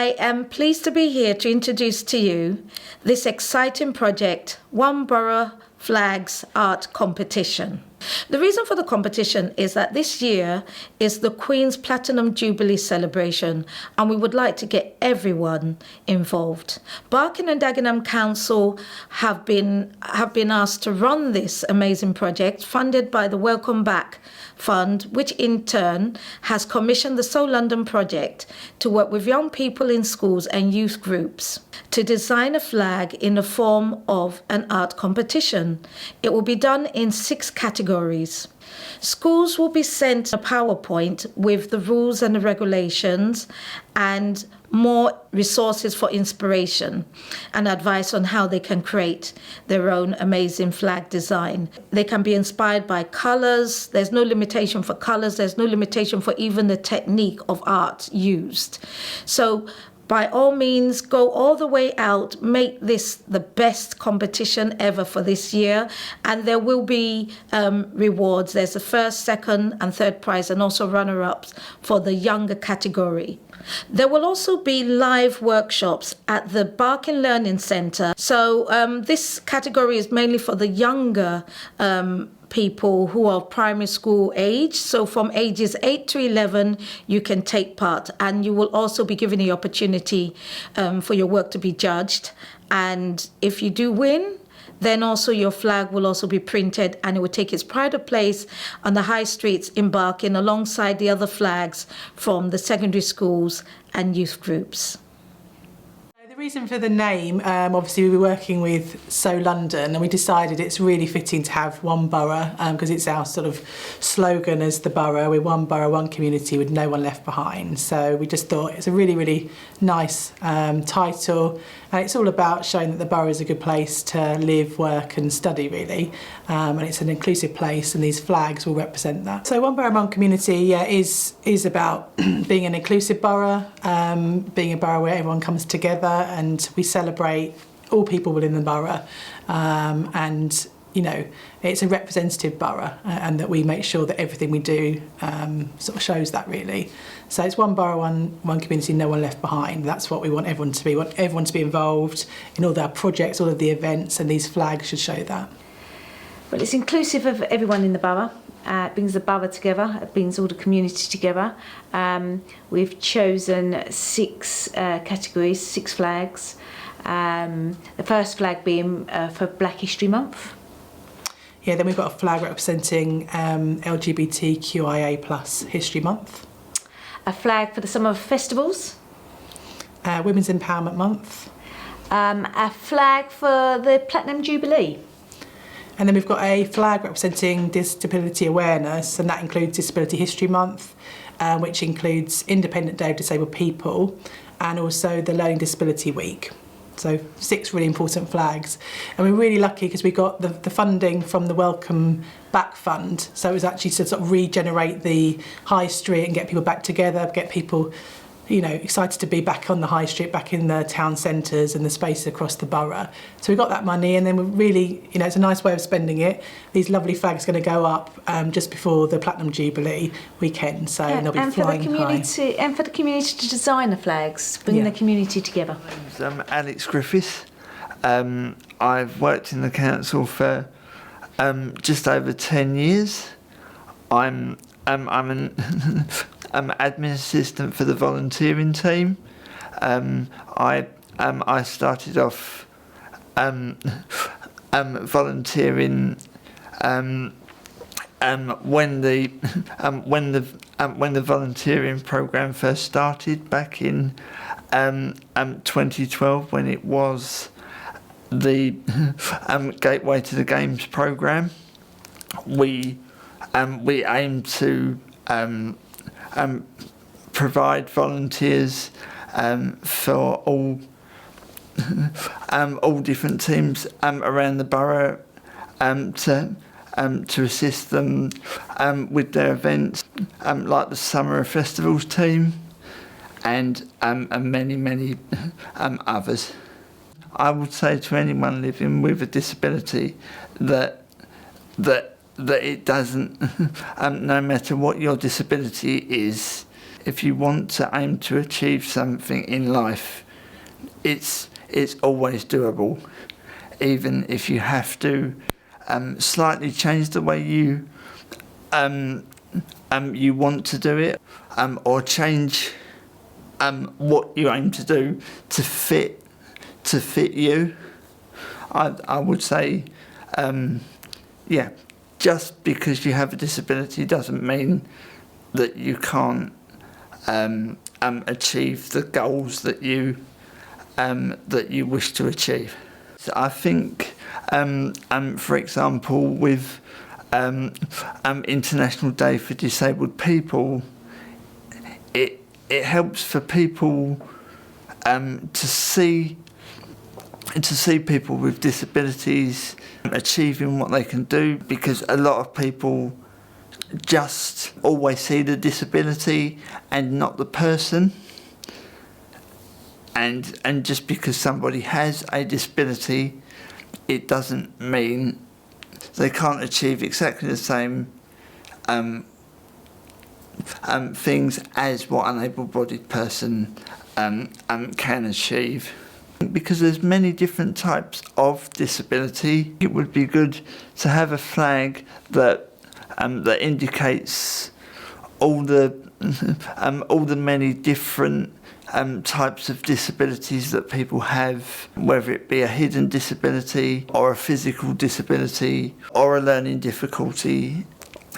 I am pleased to be here to introduce to you this exciting project, One Borough Flags Art Competition. The reason for the competition is that this year is the Queen's Platinum Jubilee celebration, and we would like to get everyone involved. Barking and Dagenham Council have been asked to run this amazing project funded by the Welcome Back Fund, which in turn has commissioned the Sew London Project to work with young people in schools and youth groups to design a flag in the form of an art competition. It will be done in 6 categories. Schools will be sent a PowerPoint with the rules and the regulations and more resources for inspiration and advice on how they can create their own amazing flag design. They can be inspired by colours. There's no limitation for colours. There's no limitation for even the technique of art used. So by all means, go all the way out, make this the best competition ever for this year, and there will be rewards. There's a first, second and third prize, and also runner-ups for the younger category. There will also be live workshops at the Barking Learning Centre. So this category is mainly for the younger people who are primary school age. So from ages 8 to 11, you can take part, and you will also be given the opportunity for your work to be judged. And if you do win, then also your flag will also be printed, and it will take its pride of place on the high streets in Barking alongside the other flags from the secondary schools and youth groups. The reason for the name, obviously we were working with Sew London, and we decided it's really fitting to have One Borough because it's our sort of slogan as the borough. We're one borough, one community with no one left behind. So we just thought it's a really, really nice title, and it's all about showing that the borough is a good place to live, work and study really, and it's an inclusive place, and these flags will represent that. So One Borough, One Community is about being an inclusive borough, being a borough where everyone comes together and we celebrate all people within the borough, and you know, it's a representative borough, and that we make sure that everything we do sort of shows that really. So it's one borough, one community, no one left behind. That's what we want everyone to be. We want everyone to be involved in all our projects, all of the events, and these flags should show that. Well, it's inclusive of everyone in the borough. It brings the borough together, it brings all the community together. We've chosen 6 categories, 6 flags. The first flag being for Black History Month. Yeah, then we've got a flag representing LGBTQIA+ History Month. A flag for the summer festivals. Women's Empowerment Month. A flag for the Platinum Jubilee. And then we've got a flag representing disability awareness, and that includes Disability History Month, which includes Independent Day of Disabled People, and also the Learning Disability Week. So 6 really important flags. And we're really lucky because we got the funding from the Welcome Back Fund. So it was actually to sort of regenerate the high street and get people back together, get people, you know, excited to be back on the high street, back in the town centres and the spaces across the borough. So we got that money, and then we really, you know, it's a nice way of spending it. These lovely flags are going to go up just before the Platinum Jubilee weekend, so they'll be flying high. And for the community to design the flags, bring the community together. I'm Alex Griffiths. I've worked in the council for just over 10 years. I'm an admin assistant for the volunteering team. I started off volunteering when the volunteering program first started back in 2012, when it was the Gateway to the Games program. We aim to provide volunteers for all different teams around the borough to assist them with their events, like the Summer Festivals team and many others. I would say to anyone living with a disability that it doesn't, no matter what your disability is, if you want to aim to achieve something in life, it's always doable, even if you have to slightly change the way you you want to do it, or change what you aim to do to fit you. I would say, just because you have a disability doesn't mean that you can't achieve the goals that you wish to achieve. So I think, for example, with International Day for Disabled People, it helps for people to see people with disabilities achieving what they can do, because a lot of people just always see the disability and not the person. And just because somebody has a disability, it doesn't mean they can't achieve exactly the same things as what an able-bodied person can achieve. Because there's many different types of disability, it would be good to have a flag that indicates all the many different types of disabilities that people have, whether it be a hidden disability or a physical disability or a learning difficulty.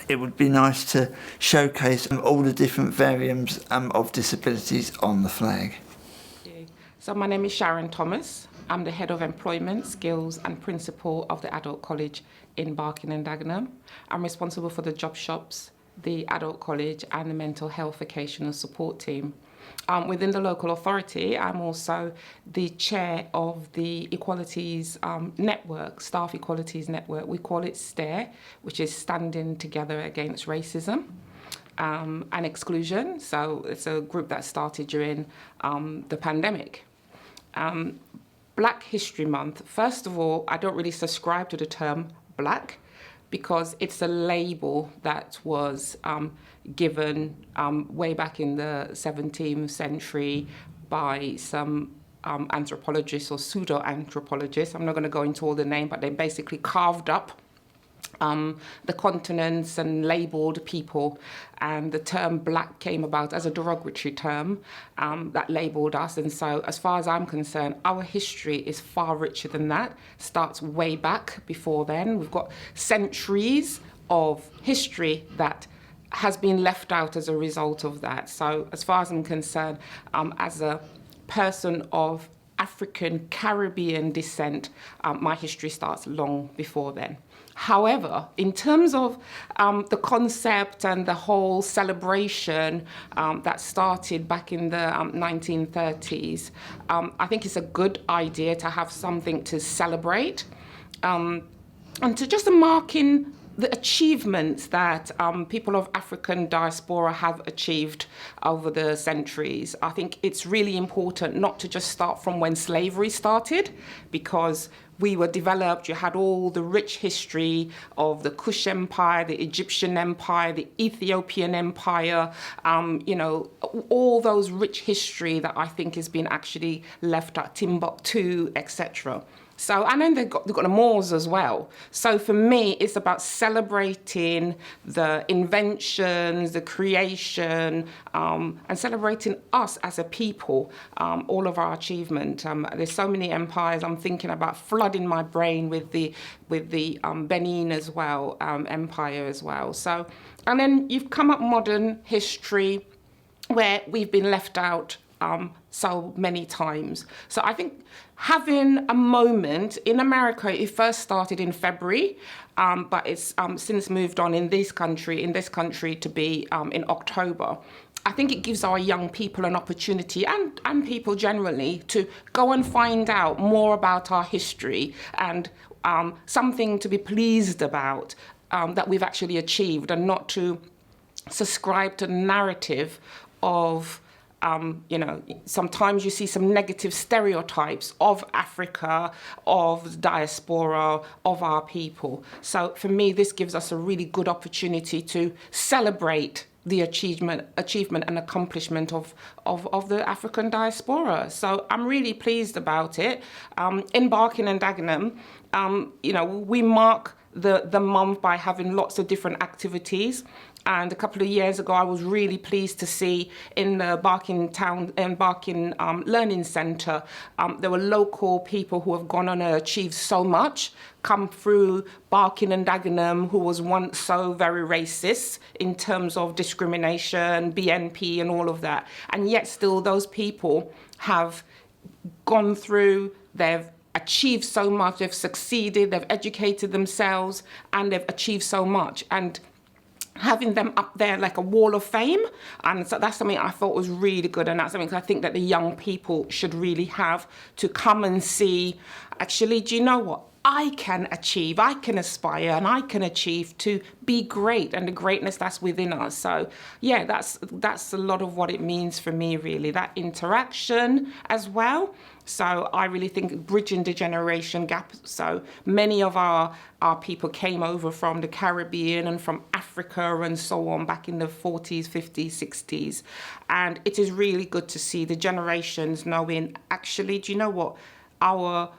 It would be nice to showcase all the different variants of disabilities on the flag. So my name is Sharon Thomas. I'm the Head of Employment, Skills and Principal of the Adult College in Barking and Dagenham. I'm responsible for the job shops, the Adult College and the Mental Health Vocational Support Team. Within the local authority, I'm also the chair of the Equalities Network, Staff Equalities Network. We call it STARE, which is Standing Together Against Racism and Exclusion. So it's a group that started during the pandemic. Black History Month. First of all, I don't really subscribe to the term black because it's a label that was given way back in the 17th century by some anthropologists or pseudo-anthropologists. I'm not going to go into all the name, but they basically carved up the continents and labelled people, and the term black came about as a derogatory term that labelled us. And so as far as I'm concerned, our history is far richer than that. Starts way back before then. We've got centuries of history that has been left out as a result of that. So as far as I'm concerned, as a person of African Caribbean descent, my history starts long before then. However, in terms of the concept and the whole celebration that started back in the 1930s, I think it's a good idea to have something to celebrate and to just mark in the achievements that people of African diaspora have achieved over the centuries. I think it's really important not to just start from when slavery started, because we were developed, you had all the rich history of the Kush Empire, the Egyptian Empire, the Ethiopian Empire, all those rich history that I think has been actually left at Timbuktu, etc. So, and then they've got the Moors as well. So for me, it's about celebrating the inventions, the creation, and celebrating us as a people, all of our achievement. There's so many empires. I'm thinking about flooding my brain with the Benin as well, empire as well. So, and then you've come up modern history where we've been left out so many times. So I think having a moment in America, it first started in February, but it's since moved on in this country to be in October. I think it gives our young people an opportunity, and people generally, to go and find out more about our history and something to be pleased about that we've actually achieved, and not to subscribe to the narrative of sometimes you see some negative stereotypes of Africa, of diaspora, of our people. So for me, this gives us a really good opportunity to celebrate the achievement and accomplishment of the African diaspora. So I'm really pleased about it. In Barking and Dagenham, we mark the month by having lots of different activities. And a couple of years ago, I was really pleased to see in the Barking Learning Centre, there were local people who have gone on and achieved so much, come through Barking and Dagenham, who was once so very racist in terms of discrimination, BNP and all of that. And yet still those people have gone through, they've achieved so much, they've succeeded, they've educated themselves, and they've achieved so much. And having them up there like a wall of fame, and so that's something I thought was really good, and that's something I think that the young people should really have, to come and see, actually, do you know what? I can achieve, I can aspire, and I can achieve to be great, and the greatness that's within us. So yeah, that's a lot of what it means for me, really, that interaction as well. So I really think bridging the generation gap. So many of our people came over from the Caribbean and from Africa and so on back in the 40s, 50s, 60s. And it is really good to see the generations knowing, actually, do you know what? Our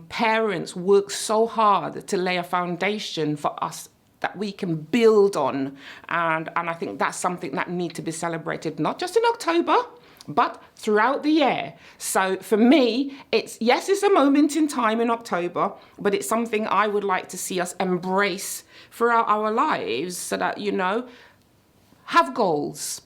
parents worked so hard to lay a foundation for us that we can build on. And I think that's something that needs to be celebrated, not just in October, but throughout the year. So for me, it's a moment in time in October, but it's something I would like to see us embrace throughout our lives, so that, have goals,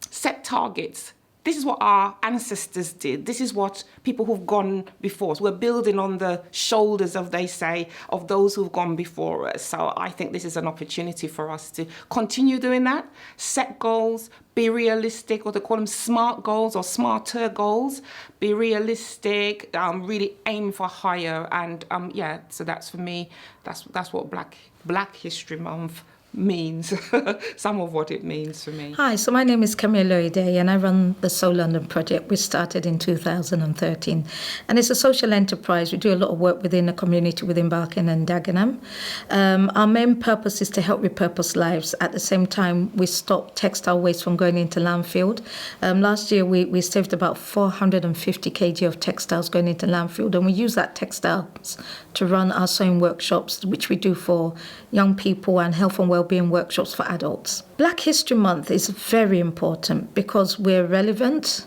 set targets. This is what our ancestors did. This is what people who've gone before us. We're building on the shoulders of those who've gone before us. So I think this is an opportunity for us to continue doing that. Set goals, be realistic, or they call them SMART goals or smarter goals. Be realistic, really aim for higher. And so that's for me, that's what Black History Month means, some of what it means for me. Hi, so my name is Camilla Oide and I run the Sew London Project, which started in 2013. And it's a social enterprise. We do a lot of work within the community within Barking and Dagenham. Our main purpose is to help repurpose lives. At the same time, we stop textile waste from going into landfill. Last year, we saved about 450 kg of textiles going into landfill, and we use that textiles to run our sewing workshops, which we do for young people, and health and wellbeing workshops for adults. Black History Month is very important because we're relevant.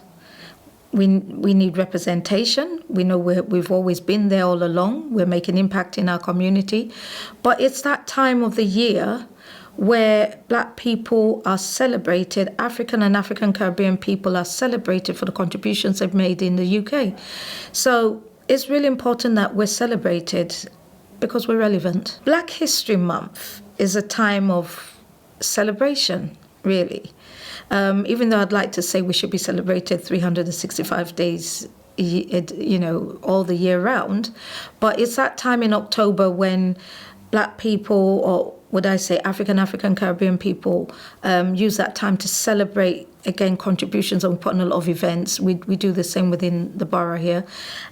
We need representation. We know we've always been there all along. We're making impact in our community. But it's that time of the year where Black people are celebrated, African and African Caribbean people are celebrated for the contributions they've made in the UK. So it's really important that we're celebrated because we're relevant. Black History Month is a time of celebration, really. Even though I'd like to say we should be celebrated 365 days, all the year round. But it's that time in October when Black people, or would I say African Caribbean people, use that time to celebrate, again, contributions, and we put on a lot of events. We do the same within the borough here.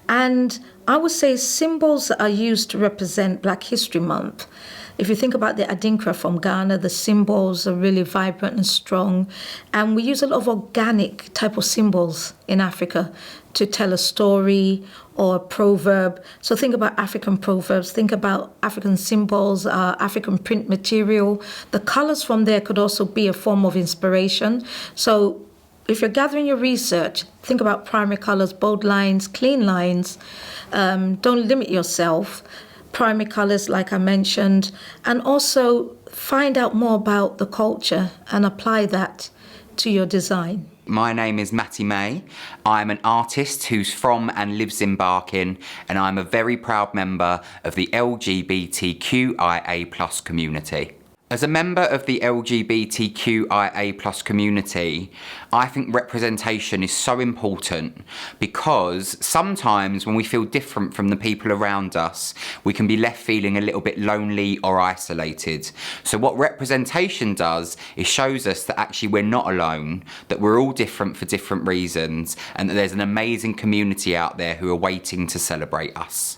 And I would say symbols that are used to represent Black History Month. If you think about the Adinkra from Ghana, the symbols are really vibrant and strong. And we use a lot of organic type of symbols in Africa to tell a story or a proverb. So think about African proverbs, think about African symbols, African print material. The colors from there could also be a form of inspiration. So if you're gathering your research, think about primary colors, bold lines, clean lines. Don't limit yourself. Primary colors, like I mentioned, and also find out more about the culture and apply that to your design. My name is Matty May. I'm an artist who's from and lives in Barking, and I'm a very proud member of the LGBTQIA+ community. As a member of the LGBTQIA+ community, I think representation is so important because sometimes when we feel different from the people around us, we can be left feeling a little bit lonely or isolated. So what representation does is shows us that actually we're not alone, that we're all different for different reasons, and that there's an amazing community out there who are waiting to celebrate us.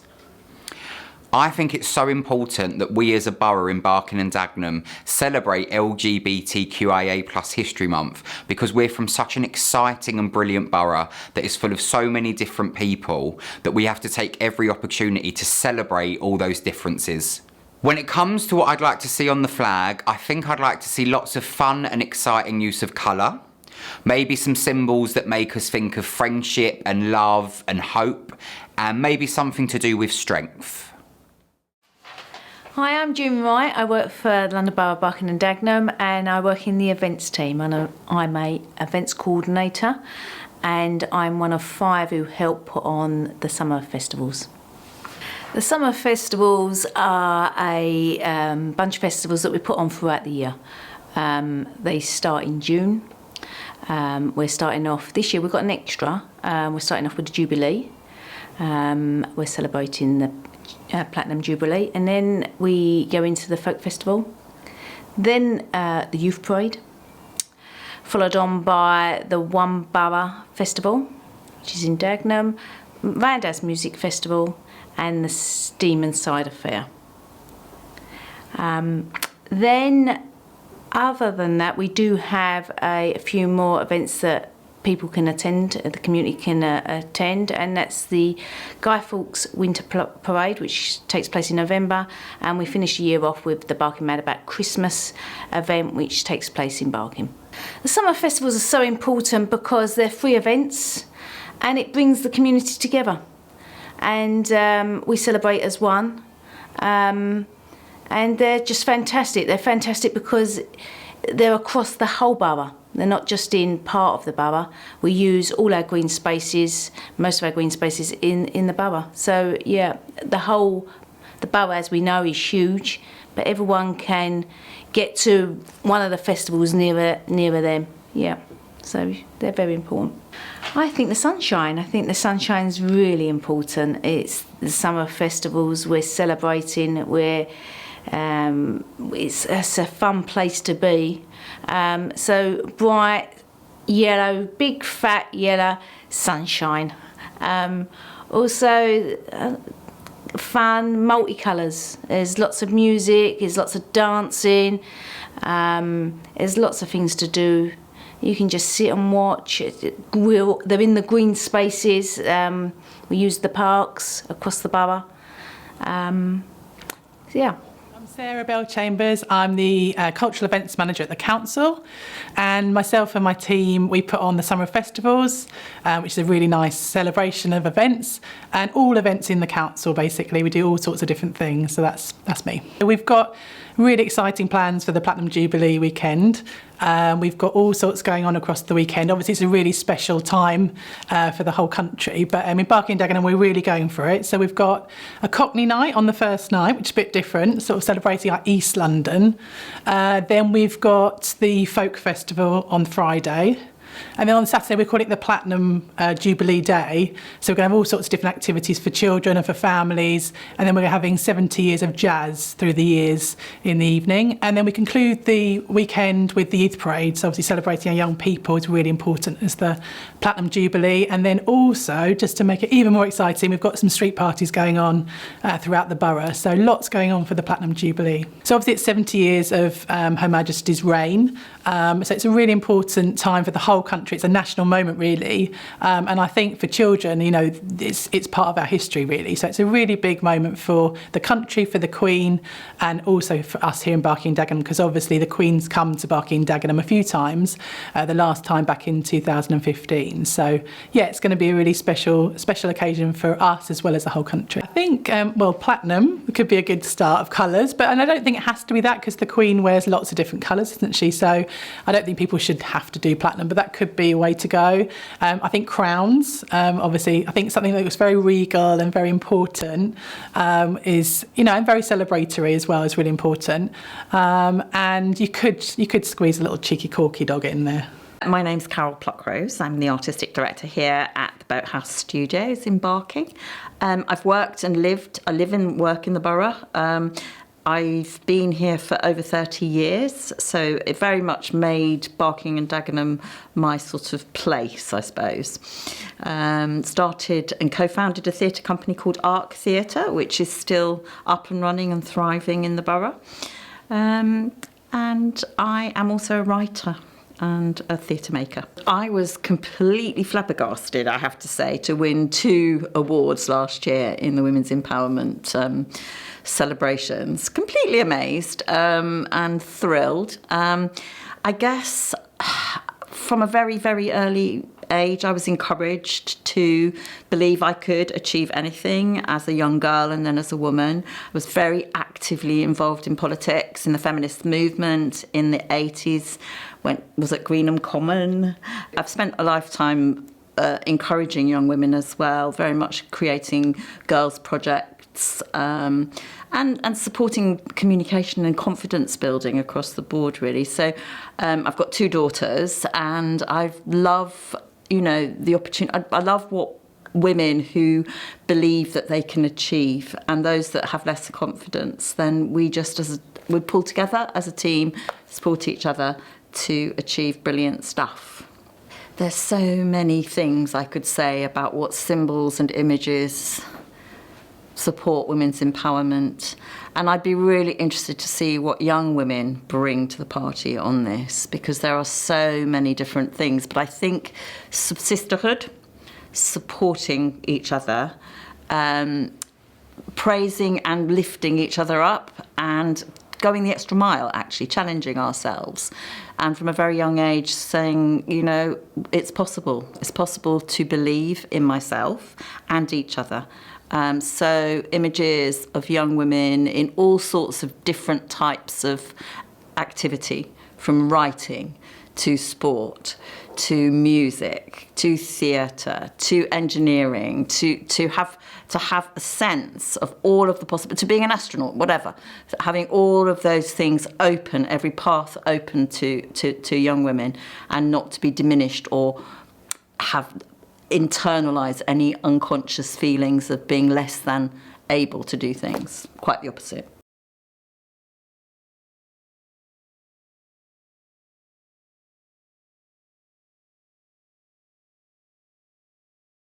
I think it's so important that we as a borough in Barking and Dagenham celebrate LGBTQIA+ History Month, because we're from such an exciting and brilliant borough that is full of so many different people that we have to take every opportunity to celebrate all those differences. When it comes to what I'd like to see on the flag, I think I'd like to see lots of fun and exciting use of colour. Maybe some symbols that make us think of friendship and love and hope, and maybe something to do with strength. Hi, I'm June Wright. I work for London Borough, Barking and Dagenham, and I work in the events team. I'm a events coordinator, and I'm one of 5 who help put on the summer festivals. The summer festivals are a bunch of festivals that we put on throughout the year. They start in June. We're starting off, this year we've got an extra. We're starting off with the Jubilee. We're celebrating the Platinum Jubilee, and then we go into the Folk Festival. Then the Youth Parade, followed on by the One Borough Festival, which is in Dagenham, Randaz Music Festival, and the Steam and Cider Fair. Then, other than that, we do have a few more events that people can attend, the community can attend, and that's the Guy Fawkes Winter Parade, which takes place in November, and we finish the year off with the Barking Mad About Christmas event, which takes place in Barking. The summer festivals are so important because they're free events, and it brings the community together. And we celebrate as one, and they're just fantastic. They're fantastic because they're across the whole borough. They're not just in part of the borough. We use all our green spaces, most of our green spaces in the borough. So yeah, the borough, as we know, is huge, but everyone can get to one of the festivals nearer them. Yeah, so they're very important. I think the sunshine. I think the sunshine's really important. It's the summer festivals. We're celebrating. It's a fun place to be. So bright yellow, big fat yellow sunshine. Also fun, multicolours. There's lots of music. There's lots of dancing. There's lots of things to do. You can just sit and watch. They're in the green spaces. We use the parks across the borough. Yeah. I'm Sarah Bell-Chambers. I'm the Cultural Events Manager at the Council, and myself and my team, we put on the Summer Festivals, which is a really nice celebration of events, and all events in the Council basically. We do all sorts of different things, so that's me. We've got really exciting plans for the Platinum Jubilee weekend. We've got all sorts going on across the weekend. Obviously, it's a really special time for the whole country, but in Barking and Dagenham, we're really going for it. So we've got a Cockney night on the first night, which is a bit different, sort of celebrating like East London. Then we've got the Folk Festival on Friday. And then on Saturday, we're calling it the Platinum Jubilee Day. So we're going to have all sorts of different activities for children and for families. And then we're having 70 years of jazz through the years in the evening. And then we conclude the weekend with the Youth Parade. So obviously celebrating our young people is really important as the Platinum Jubilee. And then also, just to make it even more exciting, we've got some street parties going on throughout the borough. So lots going on for the Platinum Jubilee. So obviously it's 70 years of Her Majesty's reign. So it's a really important time for the whole country. It's a national moment, really, and I think for children, you know, it's part of our history, really. So it's a really big moment for the country, for the Queen, and also for us here in Barking and Dagenham, because obviously the Queen's come to Barking and Dagenham a few times. The last time back in 2015. So yeah, it's going to be a really special occasion for us as well as the whole country. I think well, platinum could be a good start of colours, and I don't think it has to be that, because the Queen wears lots of different colours, doesn't she? So I don't think people should have to do platinum, but that could be a way to go. I think crowns, obviously, I think something that was very regal and very important is, you know, and very celebratory as well, is really important. And you could squeeze a little cheeky corky dog in there. My name's Carol Pluckrose. I'm the Artistic Director here at the Boathouse Studios in Barking. I've worked and lived, I live and work in the borough. I've been here for over 30 years, so it very much made Barking and Dagenham my sort of place, I suppose. Started and co-founded a theatre company called Arc Theatre, which is still up and running and thriving in the borough. And I am also a writer and a theatre maker. I was completely flabbergasted, I have to say, to win 2 awards last year in the Women's Empowerment celebrations. Completely amazed and thrilled. I guess from a very, very early age, I was encouraged to believe I could achieve anything as a young girl and then as a woman. I was very actively involved in politics, in the feminist movement in the 80s, was at Greenham Common. I've spent a lifetime encouraging young women as well, very much creating girls' projects and supporting communication and confidence building across the board, really. So I've got 2 daughters, and I love, the opportunity. I love what women who believe that they can achieve, and those that have less confidence, then we pull together as a team, support each other to achieve brilliant stuff. There's so many things I could say about what symbols and images support women's empowerment, and I'd be really interested to see what young women bring to the party on this, because there are so many different things. But I think sisterhood, supporting each other, praising and lifting each other up, and going the extra mile, actually challenging ourselves, and from a very young age saying, it's possible. It's possible to believe in myself and each other. So images of young women in all sorts of different types of activity, from writing to sport, to music, to theatre, to engineering, to have a sense of all of the possible, to being an astronaut, whatever. Having all of those things open, every path open to young women, and not to be diminished or have internalise any unconscious feelings of being less than able to do things. Quite the opposite.